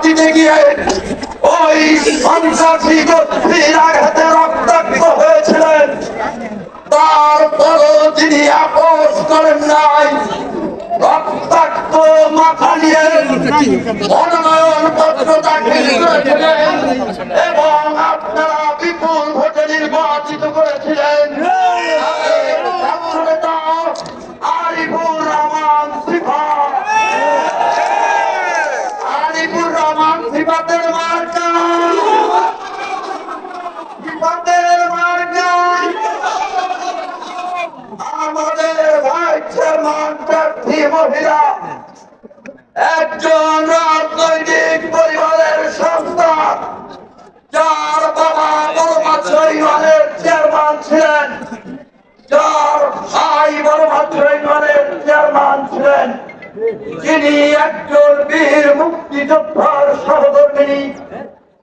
দিতে গিয়ে ওই সন্ত্রাসী গোষ্ঠীর আঘাতে রক্তাক্ত হয়েছিলেন, তারপরও তিনি আপোষ করেন নাই। রক্তাক্ত মাথা নিয়ে মনোনয়ন পত্র দাখিল করেছিলেন এবং আপনারা বিপুল ভোটে নির্বাচিত করেছিলেন আরিফুর রহমান সিফা। আরিফুর রহমান সিফাতের মার্কা, সিফাতের মার্কা আমাদের ভাইস চেয়ারম্যান প্রার্থী মহিলা, একজন রাজনৈতিক পরিবারের সন্তান, যার বাবা বড় মাছ ইউনিয়নের চেয়ারম্যান ছিলেন, যার ভাই বড় মাছ ইউনিয়নের চেয়ারম্যান ছিলেন, যিনি একজন বীর মুক্তিযোদ্ধার সহধর্মিনী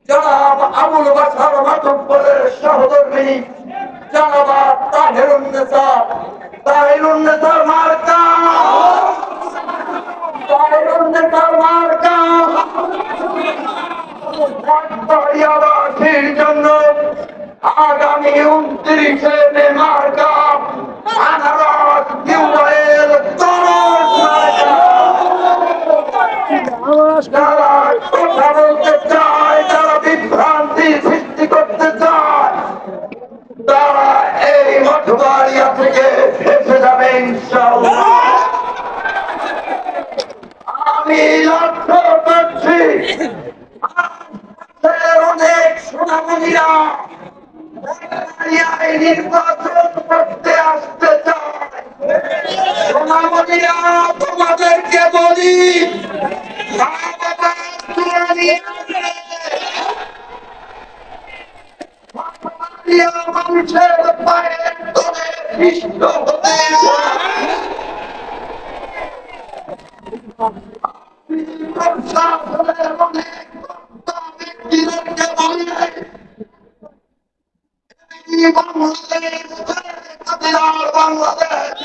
জনাব আবুল বাশার মাতব্বরের সহধর্মিনী জনাবা তাহিরুন্নেসার মার্কা, তাহিরুন্নেসার মার্কা বাড়িয়াবাসীর জন্য আগামী 29শে মে মার্কা আনারস টিউবওয়েল তরস মার্কা। যারা কথা বলতে চায়, যারা বিভ্রান্তি সৃষ্টি করতে চায়, তারা এই মঠবাড়িয়া থেকে ভেসে যাবে ইনশাআল্লাহ। আমি লক্ষ্য করছি অনেক সোনামণিরা নির্বাচন করতে আসতে চায়। সোনামণিরা তোমাদেরকে বলি, মা বাবা মানুষের পায়ের তলে পিষ্ট হতে প্রশাসনের অনেক ব্যক্তিদেরকে বলে বাংলাদেশ বাংলাদেশ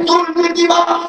দুর্নীতিবাদ